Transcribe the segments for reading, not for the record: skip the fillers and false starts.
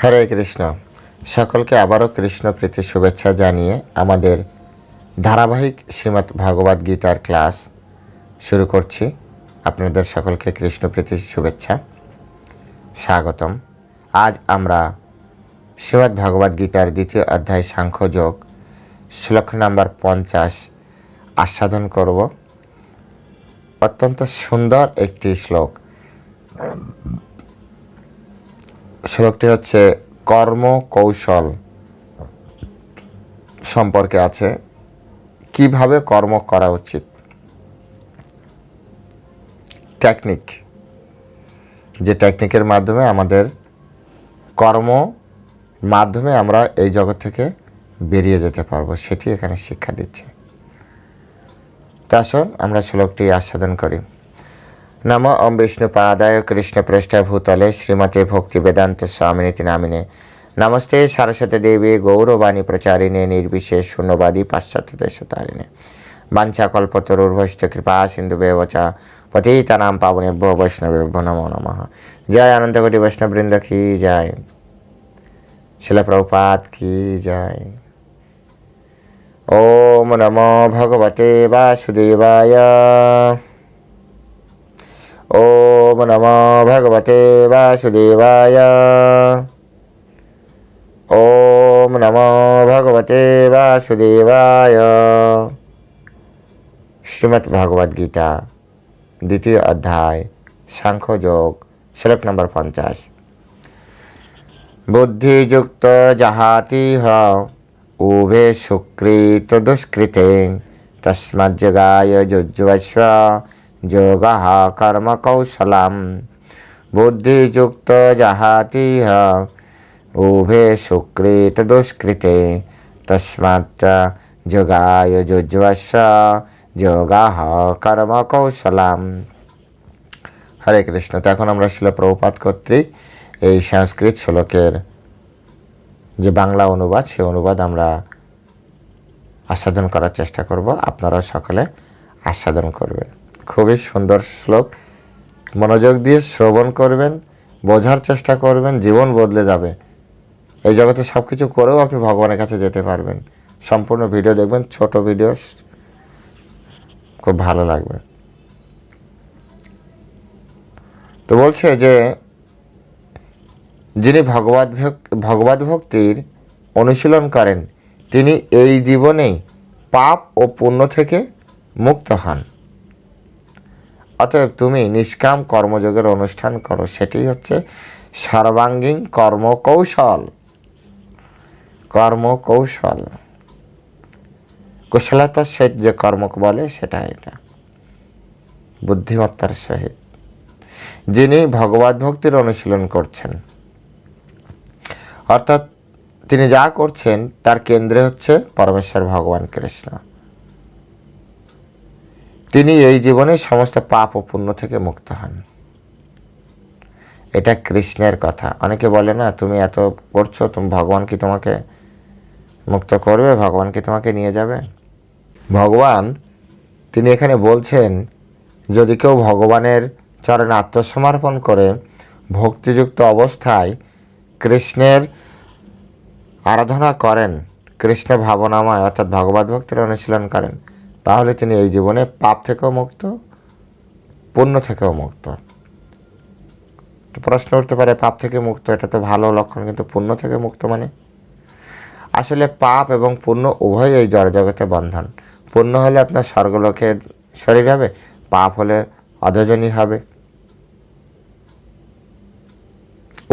হরে কৃষ্ণ। সকলকে আবারও কৃষ্ণ প্রীতি শুভেচ্ছা জানিয়ে আমাদের ধারাবাহিক শ্রীমদ্ ভগবদ গীতার ক্লাস শুরু করছি। আপনাদের সকলকে কৃষ্ণ প্রীতি শুভেচ্ছা, স্বাগতম। আজ আমরা শ্রীমদ্ ভগবদ গীতার দ্বিতীয় অধ্যায় সাংখ্যযোগ শ্লোক নম্বর 50 আস্বাদন করব। অত্যন্ত সুন্দর একটি শ্লোক। শ্লোকটি হচ্ছে কর্ম কৌশল সম্পর্কে আছে, কিভাবে কর্ম করা উচিত, টেকনিক, যে টেকনিকের মাধ্যমে আমাদের কর্ম মাধ্যমে আমরা এই জগৎ থেকে বেরিয়ে যেতে পারবো, সেটি এখানে শিক্ষা দিচ্ছে। তা আসুন আমরা শ্লোকটি আস্বাদন করি। নমো ওম বিষ্ণুপাদায় কৃষ্ণপ্রেষ্ঠায় ভূতলে শ্রীমতে ভক্তিবেদান্ত স্বামিনীতি নামিনে নমস্তে সরস্বতী দেবী গৌরবাণী প্রচারিণে নির্বিশেষ শূন্যবাদী পাশ্চাত্য দেশতারিণে বাঞ্ছাকল্পতরুর্ভশ্চ কৃপা সিন্ধুবেব চ পতিতানাং পাবনেভ্যো বৈষ্ণবেভ্যো নমো নমঃ। জয় অনন্তকোটি বৈষ্ণববৃন্দ কি জয়, শিলা প্রভুপাদ কি জয়। ওম নমো ভগবতে বাসুদেবায়। ওম নমো ভগবতে বাসুদেবায়। ওম নমো ভগবতে বাসুদেবায়। শ্রীমদ্ ভগবদ গীতা দ্বিতীয় অধ্যায় সাংখ্যযোগ শ্লোক নম্বর 50। বুদ্ধিযুক্ত যাহাতিহ উভে সুকৃত দুষ্কৃতে তস্মাজ্জগায় যুজ্যস্ব যোগঃ কর্ম কৌশলম। বুদ্ধিযুক্ত যাহাতিহ উভে সুকৃত দুষ্কৃতে তস্মাৎ যোগায় যুজ্যস্ব যোগঃ কর্ম কৌশলম। হরে কৃষ্ণ। তো এখন আমরা শিল প্রভুপাদ কর্তৃক এই সংস্কৃত শ্লোকের যে বাংলা অনুবাদ, সেই অনুবাদ আমরা আস্বাদন করার চেষ্টা করব। আপনারা সকলে আস্বাদন করবেন। খুবই সুন্দর শ্লোক, মনোযোগ দিয়ে শ্রবণ করবেন, বোঝার চেষ্টা করবেন, জীবন বদলে যাবে। এই জগতে সব কিছু করেও আপনি ভগবানের কাছে যেতে পারবেন। সম্পূর্ণ ভিডিও দেখবেন, ছোট ভিডিও, খুব ভালো লাগবে। তো বলছে যে যিনি ভগবদ ভক্তির অনুশীলন করেন তিনি এই জীবনেই পাপ ও পুণ্য থেকে মুক্ত হন। অতএব তুমি নিষ্কাম কর্মযোগের অনুষ্ঠান করো, সেটি হচ্ছে সর্বাঙ্গীন কর্মকৌশল। কর্মকৌশল, কুশলতার সহিত যে কর্ম বলে সেটা এটা, বুদ্ধিমত্তার সহিত। যিনি ভগবদ ভক্তির অনুশীলন করছেন, অর্থাৎ তিনি যা করছেন তার কেন্দ্রে হচ্ছে পরমেশ্বর ভগবান কৃষ্ণ। তিনি এই জীবনে সমস্ত পাপ ও পুণ্য থেকে মুক্ত হন। এটা কৃষ্ণের কথা। অনেকে বলে না, তুমি এত করছো, তুমি ভগবান কি তোমাকে মুক্ত করবে, ভগবান কি তোমাকে নিয়ে যাবে? ভগবান তিনি এখানে বলছেন, যদি কেউ ভগবানের চরণে আত্মসমর্পণ করে ভক্তিযুক্ত অবস্থায় কৃষ্ণের আরাধনা করেন, কৃষ্ণ ভাবনাময় অর্থাৎ ভগবদ ভক্তির অনুশীলন করেন, তাহলে তিনি এই জীবনে পাপ থেকেও মুক্ত, পুণ্য থেকেও মুক্ত। তো প্রশ্ন উঠতে পারে, পাপ থেকে মুক্ত এটা তো ভালো লক্ষণ, কিন্তু পুণ্য থেকে মুক্ত মানে? আসলে পাপ এবং পুণ্য উভয় এই জড়জগতে বন্ধন। পুণ্য হলে আপনার স্বর্গলোকের শরীর হবে, পাপ হলে অধোজনী হবে।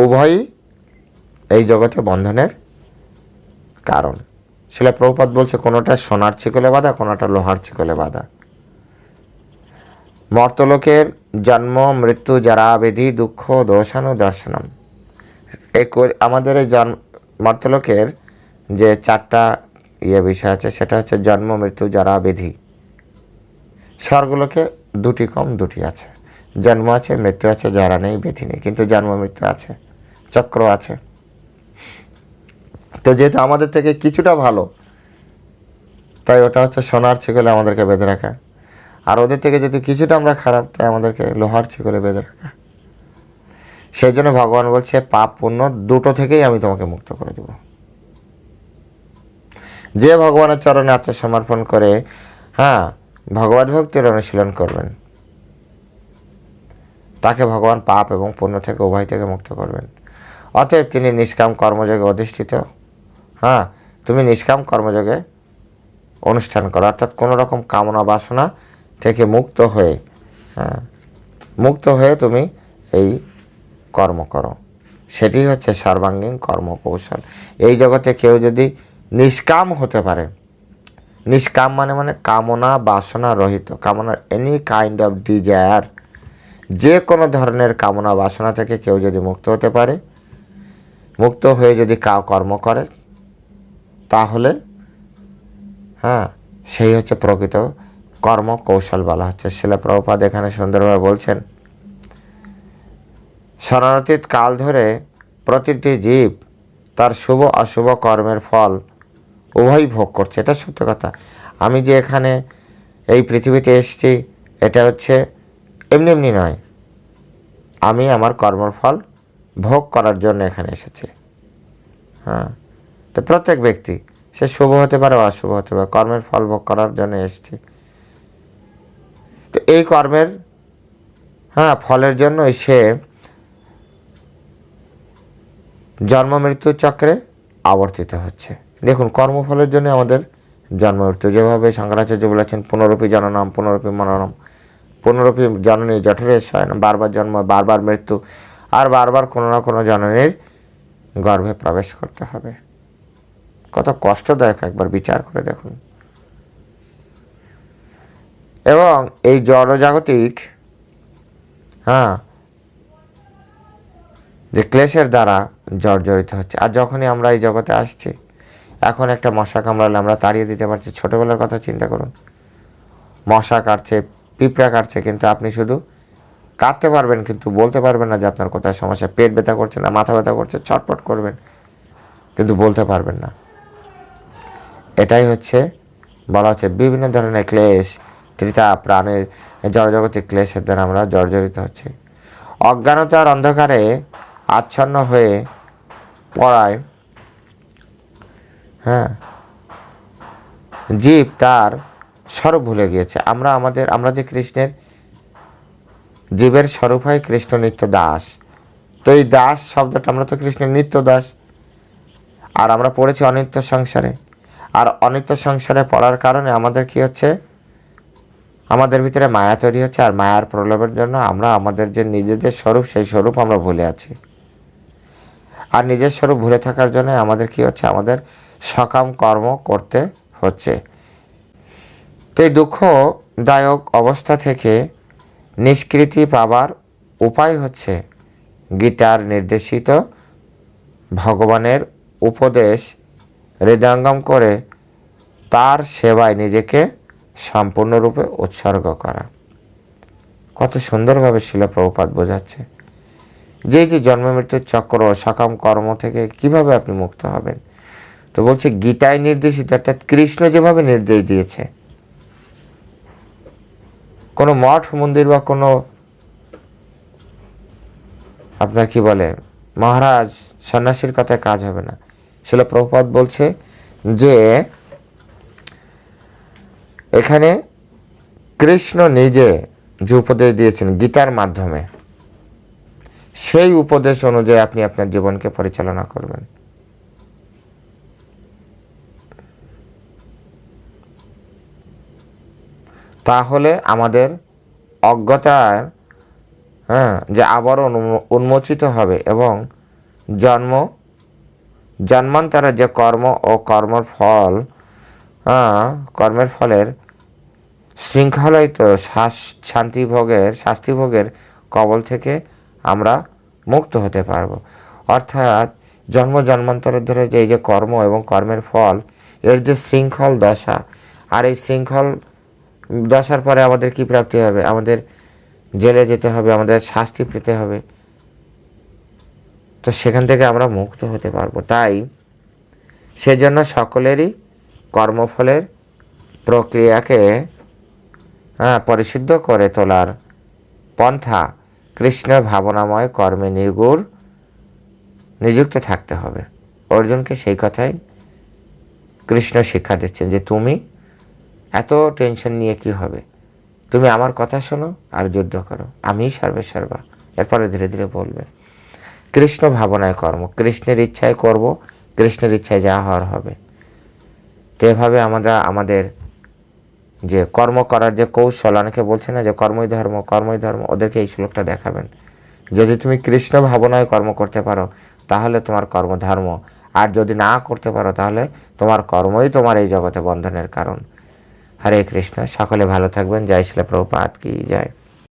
উভয়ই এই জগতে বন্ধনের কারণ। শিলা প্রভুপাদ বলছে, কোনোটা সোনার ছিকলে বাঁধা, কোনোটা লোহার ছিকলে বাঁধা। মর্তলোকের জন্ম, মৃত্যু, জরা, ব্যাধি, দুঃখ, দোষানু দর্শনম। আমাদের এই মর্তলোকের যে 4টা বিষয় আছে, সেটা হচ্ছে জন্ম, মৃত্যু, জরা, ব্যাধি। স্বর্গলোকে 2টি কম 2টি আছে, জন্ম আছে, মৃত্যু আছে, জরা নেই, ব্যাধি নেই, কিন্তু জন্ম মৃত্যু আছে, চক্র আছে। তো যেহেতু আমাদের থেকে কিছুটা ভালো, তাই ওটা হচ্ছে সোনার ছিকলে আমাদেরকে বেঁধে রাখা। আর ওদের থেকে যদি কিছুটা আমরা খারাপ, তাই আমাদেরকে লোহার ছিকলে বেঁধে রাখা। সেই জন্য ভগবান বলছে পাপ পুণ্য দুটো থেকেই আমি তোমাকে মুক্ত করে দেব। যে ভগবানের চরণে আত্মসমর্পণ করে ভগবত ভক্তির অনুশীলন করবেন, তাকে ভগবান পাপ এবং পুণ্য থেকে উভয় থেকে মুক্ত করবেন। অতএব তিনি নিষ্কাম কর্মযোগে অধিষ্ঠিত। তুমি নিষ্কাম কর্মযোগে অনুষ্ঠান করো, অর্থাৎ কোনো রকম কামনা বাসনা থেকে মুক্ত হয়ে তুমি এই কর্ম করো। সেটি হচ্ছে সর্বাঙ্গীন কর্মকৌশল। এই জগতে কেউ যদি নিষ্কাম হতে পারে, নিষ্কাম মানে কামনা বাসনা রহিত, কামনার এনি কাইন্ড অফ ডিজায়ার, যে কোনো ধরনের কামনা বাসনা থেকে কেউ যদি মুক্ত হতে পারে, মুক্ত হয়ে যদি কর্ম করে, তাহলে সেই হচ্ছে প্রকৃত কর্ম কৌশল বলা হচ্ছে। শিলা প্রভুপাদ এখানে সুন্দরভাবে বলছেন, স্মরণাতীত কাল ধরে প্রতিটি জীব তার শুভ অশুভ কর্মের ফল উভয়ই ভোগ করছে। এটা সত্য কথা। আমি যে এখানে এই পৃথিবীতে এসেছি, এটা হচ্ছে এমনি এমনি নয়, আমি আমার কর্মের ফল ভোগ করার জন্য এখানে এসেছি। তো প্রত্যেক ব্যক্তি সে শুভ হতে পারে অশুভ হতে পারে, কর্মের ফল ভোগ করার জন্য এসেছি। তো এই কর্মের ফলের জন্যই সে জন্ম মৃত্যু চক্রে আবর্তিত হচ্ছে। দেখুন, কর্মফলের জন্য আমাদের জন্ম মৃত্যু, যেভাবে শঙ্করাচার্য বলেছেন পুনরূপী জননম পুনরূপী মরণম, পুনরূপী জননী জঠরে শয়নম, বারবার জন্ম বারবার মৃত্যু, আর বারবার কোনো না কোনো জননীর গর্ভে প্রবেশ করতে হবে। কত কষ্টদায়ক, একবার বিচার করে দেখুন। এবং এই জড়জাগতিক যে ক্লেশের দ্বারা জর্জরিত হচ্ছে। আর যখনই আমরা এই জগতে আসছি, এখন একটা মশা কামড়ালে আমরা তাড়িয়ে দিতে পারছি। ছোটোবেলার কথা চিন্তা করুন, মশা কাটছে, পিঁপড়া কাটছে, কিন্তু আপনি শুধু কাটতে পারবেন, কিন্তু বলতে পারবেন না যে আপনার কোথায় সমস্যা। পেট ব্যথা করছে না মাথা ব্যথা করছে, ছটফট করবেন, কিন্তু বলতে পারবেন না। এটাই হচ্ছে বলা হচ্ছে বিভিন্ন ধরনের ক্লেশ, ত্রিতা প্রাণের জড়জগতিক ক্লেশের দ্বারা আমরা জর্জরিত হচ্ছি। অজ্ঞানতার অন্ধকারে আচ্ছন্ন হয়ে পড়ায় জীব তার স্বরূপ ভুলে গিয়েছে। আমরা যে কৃষ্ণের, জীবের স্বরূপ হয় কৃষ্ণ নিত্য দাস। তো এই দাস শব্দটা, আমরা তো কৃষ্ণের নিত্য দাস, আর আমরা পড়েছি অনিত্য সংসারে। আর অনিত্য সংসারে পড়ার কারণে আমাদের কি হচ্ছে, আমাদের ভিতরে মায়া তৈরি হচ্ছে। আর মায়ার প্রলোভের জন্য আমরা আমাদের যে নিজেদের স্বরূপ, সেই স্বরূপ আমরা ভুলে আছি। আর নিজের স্বরূপ ভুলে থাকার জন্য আমাদের কি হচ্ছে, আমাদের সকাম কর্ম করতে হচ্ছে। তো এই দুঃখদায়ক অবস্থা থেকে নিষ্কৃতি পাবার উপায় হচ্ছে গীতার নির্দেশিত ভগবানের উপদেশ হৃদয়ঙ্গম করে তার সেবায় নিজেকে সম্পূর্ণরূপে উৎসর্গ করা। কত সুন্দরভাবে শিলা প্রভুপাদ বোঝাচ্ছে যে জন্ম মৃত্যুর চক্র, সকাম কর্ম থেকে কিভাবে আপনি মুক্ত হবেন। তো বলছে গীতায় নির্দেশিত, অর্থাৎ কৃষ্ণ যেভাবে নির্দেশ দিয়েছে। কোনো মঠ মন্দির বা কোনো আপনার কি বলে মহারাজ সন্ন্যাসীর কথায় কাজ হবে না। শিলা প্রভুপাদ বলছে যে এখানে কৃষ্ণ নিজে যে উপদেশ দিয়েছেন গীতার মাধ্যমে, সেই উপদেশ অনুযায়ী আপনি আপনার জীবনকে পরিচালনা করবেন। তাহলে আমাদের অজ্ঞতার যে আবরণ উন্মোচিত হবে এবং জন্মান্তরে যে কর্ম ও কর্মের ফলের শৃঙ্খলিত শাস্তিভোগের কবল থেকে আমরা মুক্ত হতে পারব। অর্থাৎ জন্মান্তরের ধরে যে কর্ম এবং কর্মের ফল, এর যে শৃঙ্খল দশা, আর এই শৃঙ্খল দশার পরে আমাদের কি প্রাপ্তি হবে, আমাদের জেলে যেতে হবে, আমাদের শাস্তি পেতে হবে। তো সেখান থেকে আমরা মুক্ত হতে পারবো। তাই সেজন্য সকলেরই কর্মফলের প্রক্রিয়াকে পরিশুদ্ধ করে তোলার পন্থা কৃষ্ণ ভাবনাময় কর্মে নিযুক্ত থাকতে হবে। অর্জুনকে সেই কথাই কৃষ্ণ শিক্ষা দিচ্ছেন যে তুমি এত টেনশন নিয়ে কি হবে, তুমি আমার কথা শোনো আর যুদ্ধ করো, আমি সর্বা। এরপরে ধীরে ধীরে বলবেন কৃষ্ণ ভাবনায় কর্ম, কৃষ্ণের ইচ্ছায় করব, কৃষ্ণের ইচ্ছায় যা হওয়ার হবে। তো এভাবে আমরা আমাদের যে কর্ম করার যে কৌশল, অনেকে বলছে না যে কর্মই ধর্ম, ওদেরকে এই শ্লোকটা দেখাবেন। যদি তুমি কৃষ্ণ ভাবনায় কর্ম করতে পারো তাহলে তোমার কর্ম ধর্ম, আর যদি না করতে পারো তাহলে তোমার কর্মই তোমার এই জগতে বন্ধনের কারণ। হরে কৃষ্ণ। সকলে ভালো থাকবেন। জয় শ্রীল প্রভুপাদ কি জয়।